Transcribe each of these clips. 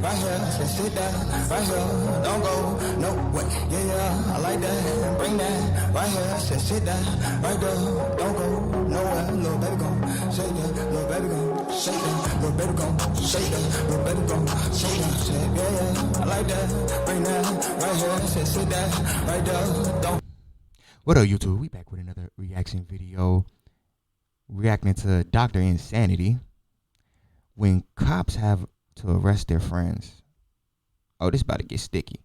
right here, just sit down, right here, don't go, no way, yeah, I like that, bring that, right here, just sit down, right there, don't go, nowhere, little baby gon' shake that, little baby gon' shake that, little baby gon' shake that, little baby gon' shake that, yeah, I like that, bring that, right here, just sit down, right there, don't. What up, YouTube? We back with another reaction video, reacting to Dr. Insanity. When cops have to arrest their friends. Oh, this about to get sticky.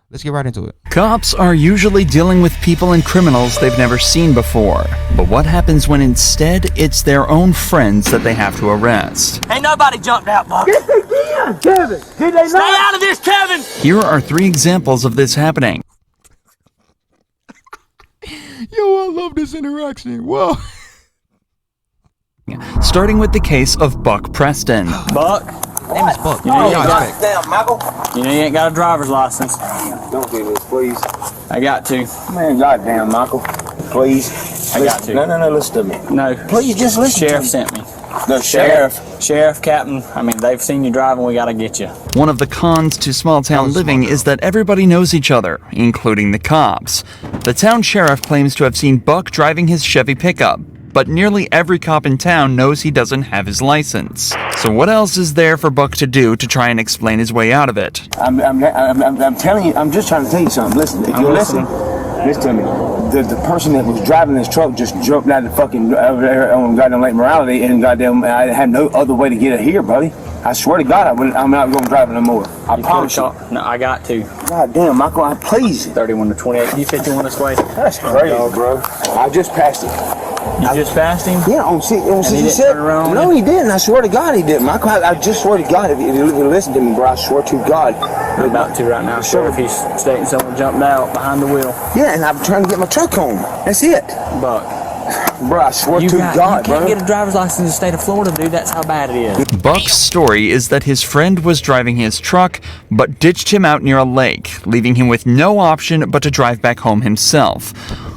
Let's get right into it. Cops are usually dealing with people and criminals they've never seen before. But what happens when instead it's their own friends that they have to arrest? Ain't nobody jumped out, Buck. Yes, they did, Kevin. Did they Stay not? out of this, Kevin. Here are 3 examples of this happening. Yo, I love this interaction. Whoa. Starting with the case of Buck Preston. Buck. Name is Buck. You know you ain't got a driver's license. Don't do this, please. I got to. Man, goddamn, Michael. Please. I got to. No, listen to me. No. Please, just listen Sheriff to me. sent me. The Sheriff, Captain. I mean, they've seen you driving. We gotta get you. One of the cons to small-town living is that everybody knows each other, including the cops. The town sheriff claims to have seen Buck driving his Chevy pickup, but nearly every cop in town knows he doesn't have his license. So what else is there for Buck to do to try and explain his way out of it? I'm telling you, I'm just trying to tell you something. Listen, if you listen to me. The person that was driving this truck just jumped out of the fucking over there on goddamn Lake Morality, and goddamn, I had no other way to get it here, buddy. I swear to God, I'm not going to drive it no more. I promise you. No, I got to. God damn, Michael, please. 31 to 28. You 51 this way? That's crazy, bro. I just passed it. You just passed him? Yeah, on he didn't said, turn around? no, he didn't. I swear to God, he didn't. Michael, I just swear to God, if you listen to me, bro, I swear to God. I'm about to right now, sure. If he's stating someone jumped out behind the wheel. Yeah, and I'm trying to get my truck home. That's it. Buck. Bro, I swear to God, bro. You can't get a driver's license in the state of Florida, dude. That's how bad it is. Buck's story is that his friend was driving his truck, but ditched him out near a lake, leaving him with no option but to drive back home himself.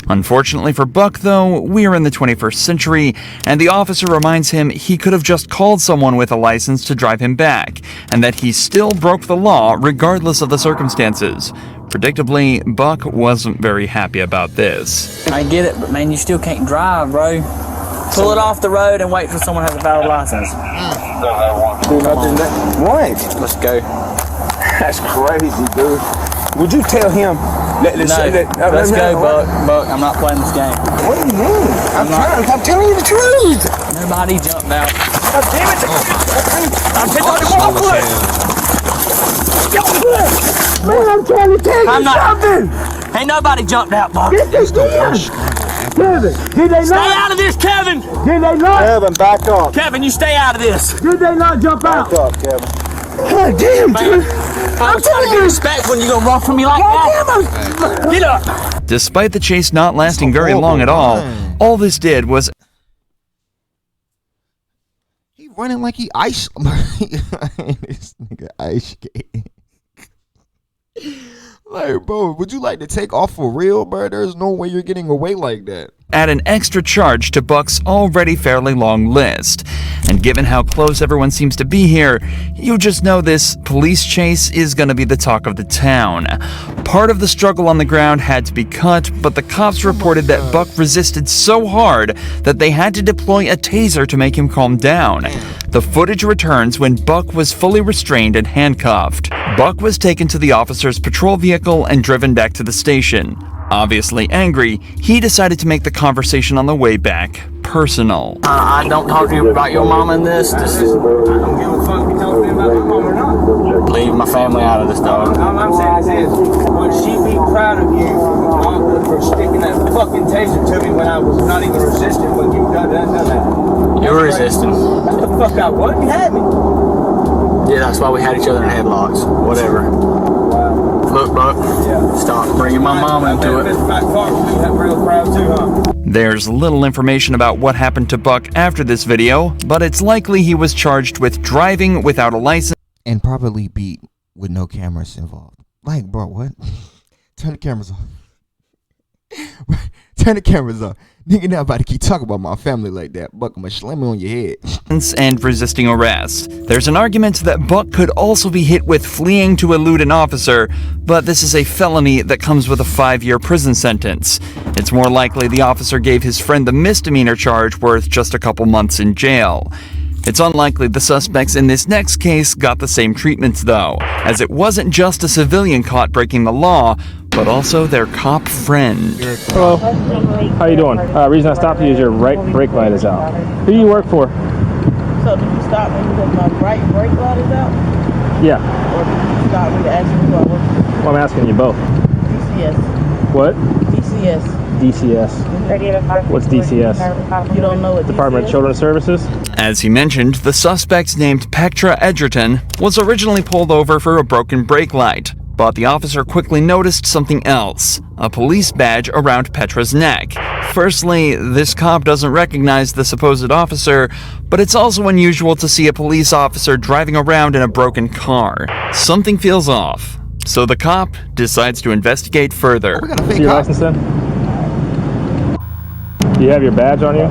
Unfortunately for Buck, though, we are in the 21st century, and the officer reminds him he could have just called someone with a license to drive him back, and that he still broke the law regardless of the circumstances. Predictably, Buck wasn't very happy about this. I get it, but man, you still can't drive, bro. Pull it off the road and wait till someone has a valid license. What? Let's go. That's crazy, dude. Would you tell him? Let's go, Buck. I'm not playing this game. What do you mean? I'm telling you the truth. Nobody jumped out. God damn it. I'm trying to tell you something. Ain't nobody jumped out, Buck. Yes, they did. Kevin, did they not? Stay out of this, Kevin. Did they not? Kevin, back up. Kevin, you stay out of this. Did they not jump out? Back up, Kevin. God damn, dude. I'm trying to get respect when you gonna run from me like that. Get up. Despite the chase not lasting very long at all this did was... He running like he ice... This nigga ice skating. Like, bro, would you like to take off for real, bro? There's no way you're getting away like that. Add an extra charge to Buck's already fairly long list. And given how close everyone seems to be here, you just know this police chase is going to be the talk of the town. Part of the struggle on the ground had to be cut, but the cops reported that Buck resisted so hard that they had to deploy a taser to make him calm down. The footage returns when Buck was fully restrained and handcuffed. Buck was taken to the officer's patrol vehicle and driven back to the station. Obviously angry, he decided to make the conversation on the way back personal. I don't talk to you about your mom in this. I don't give a fuck if you talk to me about my mom or not. Leave my family out of this, dog. All I'm saying is this. Would she be proud of you for sticking that fucking taser to me when I was not even resisting when you done that? You were resisting. What the fuck I was? You had me. Yeah, that's why we had each other in headlocks. Whatever. Look, Buck. Yeah. Stop bringing my mom into it. There's little information about what happened to Buck after this video, but it's likely he was charged with driving without a license and probably beat with no cameras involved. Like, bro, what? Turn the cameras off. turn the cameras off. Nigga, not about to keep talking about my family like that. Buck, I'm gonna slam it on your head. And resisting arrest. There's an argument that Buck could also be hit with fleeing to elude an officer, but this is a felony that comes with a 5-year prison sentence. It's more likely the officer gave his friend the misdemeanor charge worth just a couple months in jail. It's unlikely the suspects in this next case got the same treatments though, as it wasn't just a civilian caught breaking the law, but also their cop friend. Hello. How you doing? Reason I stopped you is your right brake light is out. Who do you work for? So did you stop me because my right brake light is out? Yeah. Or did you stop me to ask me who I work for? Well, I'm asking you both. DCS. What? DCS. DCS. What's DCS? You don't know what Department of DCS? Children's Services? As he mentioned, the suspect named Petra Edgerton was originally pulled over for a broken brake light, but the officer quickly noticed something else, a police badge around Petra's neck. Firstly, this cop doesn't recognize the supposed officer, but it's also unusual to see a police officer driving around in a broken car. Something feels off, so the cop decides to investigate further. We got a See fake your cop. license then? Do you have your badge on you?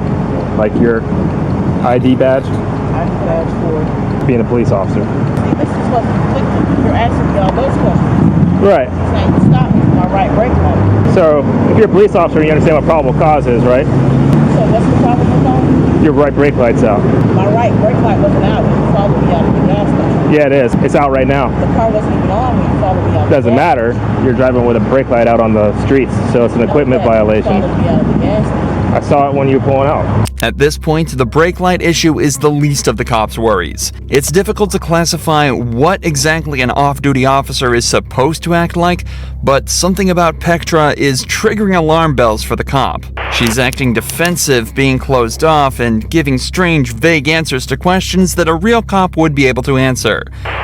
Like your ID badge? I can badge for. Being a police officer. See, this is what's conflicting. You're asking me all those questions. Right. Saying you stopped me for my right brake light. So, if you're a police officer, you understand what probable cause is, right? So what's the problem with that? Your right brake light's out. My right brake light wasn't out when you followed me out of the gas station. Yeah, it is. It's out right now. The car wasn't even on when you followed me out of the Doesn't gas matter. You're driving with a brake light out on the streets, so it's an equipment station. violation. You followed me out of the gas station. I saw it when you were pulling out. At this point, the brake light issue is the least of the cops' worries. It's difficult to classify what exactly an off-duty officer is supposed to act like, but something about Petra is triggering alarm bells for the cop. She's acting defensive, being closed off, and giving strange, vague answers to questions that a real cop would be able to answer.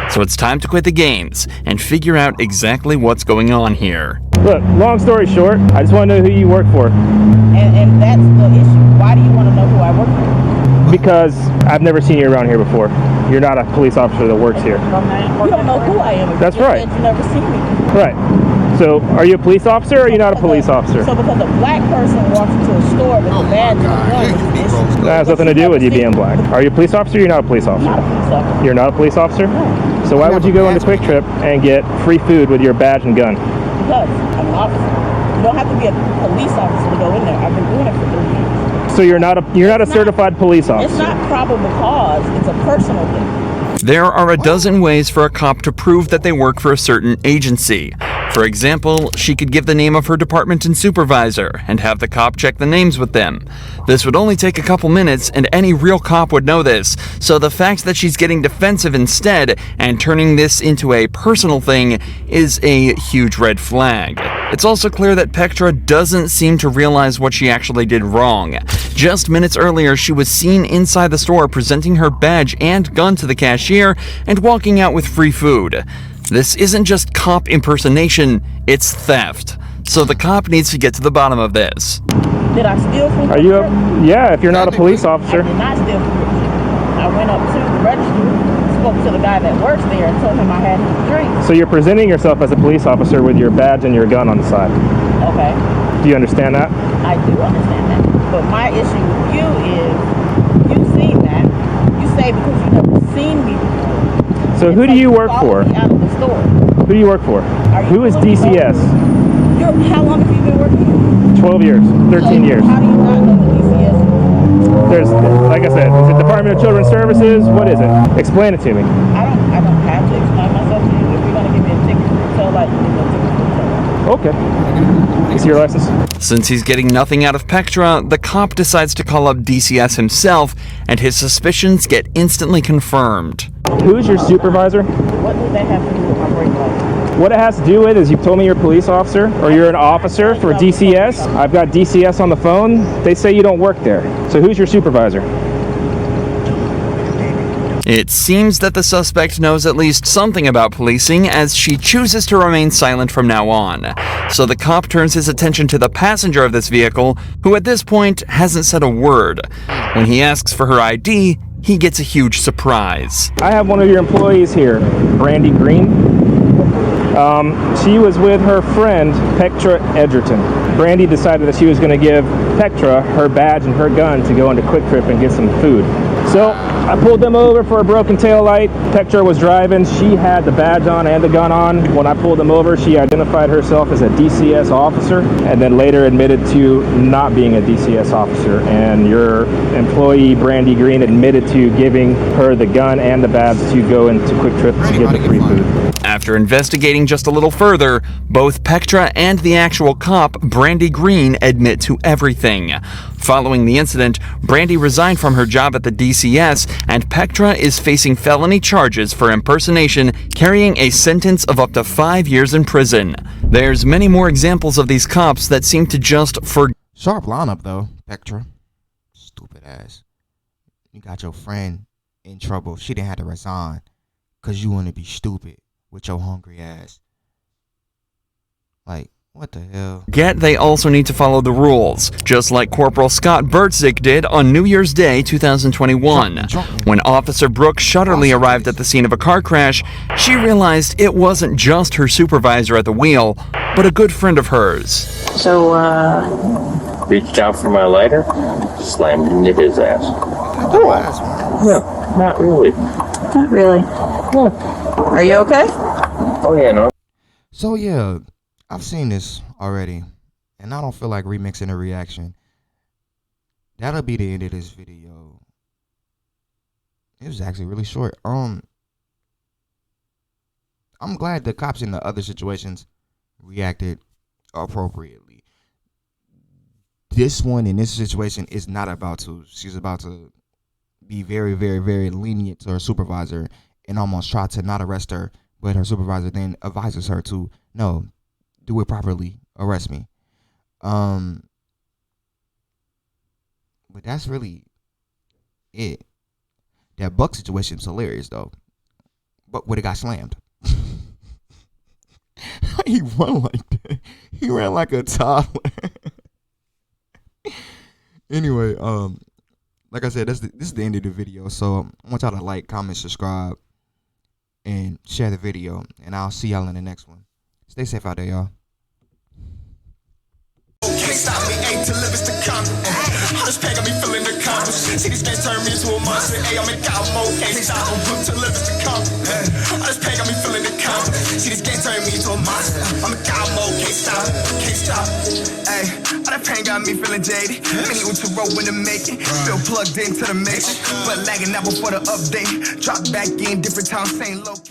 So it's time to quit the games and figure out exactly what's going on here. Look, long story short, I just want to know who you work for. And that's the issue. Why do you want to know who I work for? Because I've never seen you around here before. You're not a police officer that works here. You don't know who I am. That's You right. said you never seen me. Right. So, are you a police officer or are you not a police officer? So because a black person walks into a store with a badge and a gun, it's an issue. That has nothing to do with you being black. Are you a police officer or you're not a police I'm not a officer? police officer. You're not a police officer? So why would you go into Quick Trip and get free food with your badge and gun? Because I'm an officer. You don't have to be a police officer to go in there. I've been doing it for 3 years. So you're not a certified police It's officer. not probable cause. It's a personal thing. There are a dozen ways for a cop to prove that they work for a certain agency. For example, she could give the name of her department and supervisor and have the cop check the names with them. This would only take a couple minutes and any real cop would know this, so the fact that she's getting defensive instead and turning this into a personal thing is a huge red flag. It's also clear that Petra doesn't seem to realize what she actually did wrong. Just minutes earlier, she was seen inside the store presenting her badge and gun to the cashier and walking out with free food. This isn't just cop impersonation, it's theft. So the cop needs to get to the bottom of this. Did I steal from Are you a, yeah, if you're not a police I officer. did not steal from I went up to the register, spoke to the guy that works there and told him I had his drink. So you're presenting yourself as a police officer with your badge and your gun on the side. Okay. Do you understand that? I do understand that. But my issue with you is, you've seen that. You say because you've never seen me before. So who do you work for? Me out of the store. Who do you work for? Are you Who is looking DCS? How long have you been working? 12 years, 13 years. How do you not know what DCS is? There's, like I said, is it Department of Children's Services? What is it? Explain it to me. I don't have to explain myself to you. If you're gonna give me a ticket for a tail light, you give me a ticket for a tail light. Okay. You see your license? Since he's getting nothing out of Petra, the cop decides to call up DCS himself, and his suspicions get instantly confirmed. Who is your supervisor? What does that have to do with my brake light? What it has to do with is you've told me you're a police officer or you're an officer for DCS. I've got DCS on the phone. They say you don't work there. So who's your supervisor? It seems that the suspect knows at least something about policing, as she chooses to remain silent from now on. So the cop turns his attention to the passenger of this vehicle, who at this point hasn't said a word. When he asks for her ID, he gets a huge surprise. I have one of your employees here, Brandy Green. She was with her friend, Petra Edgerton. Brandy decided that she was going to give Petra her badge and her gun to go into Quick Trip and get some food. So I pulled them over for a broken tail light. Petra was driving. She had the badge on and the gun on. When I pulled them over, she identified herself as a DCS officer and then later admitted to not being a DCS officer. And your employee, Brandy Green, admitted to giving her the gun and the badge to go into Quick Trip to get the free food. After investigating just a little further, both Petra and the actual cop, Brandy Green, admit to everything. Following the incident, Brandy resigned from her job at the DCS, and Petra is facing felony charges for impersonation, carrying a sentence of up to 5 years in prison. There's many more examples of these cops that seem to just forget. Sharp lineup though, Petra. Stupid ass. You got your friend in trouble. She didn't have to resign because you want to be stupid with your hungry ass. Like, what the hell? Yet they also need to follow the rules, just like Corporal Scott Bertzik did on New Year's Day 2021. When Officer Brooke Shutterly arrived at the scene of a car crash, she realized it wasn't just her supervisor at the wheel, but a good friend of hers. So, reached out for my lighter, slammed into his ass. No, not really. not really. No. Are you okay? Oh yeah, no. So yeah, I've seen this already, and I don't feel like remixing a reaction. That'll be the end of this video. It was actually really short. I'm glad the cops in the other situations reacted appropriately. This one in this situation is not about to. She's about to be very, very, very lenient to her supervisor and almost try to not arrest her, but her supervisor then advises her to, no, do it properly, arrest me. But that's really it. That Buck situation's hilarious though. But when it got slammed. He run like that. He ran like a toddler. Anyway, like I said, this is the end of the video. So I want y'all to like, comment, subscribe, and share the video. And I'll see y'all in the next one. Stay safe out there, y'all. Can't stop me, ain't to live is to come. All this pain got me feeling accomplished. See these games turn me into a monster. Hey, I'm in God mode, can't stop. I'm to live is to come. All this pain got me feeling accomplished. See these games turn me into a monster. I'm in God mode, can't stop, can't stop. Hey, all that pain got me feeling jaded. Many with your road when to make it. Still plugged into the mix, but lagging out before the update. Drop back in, different time, same location.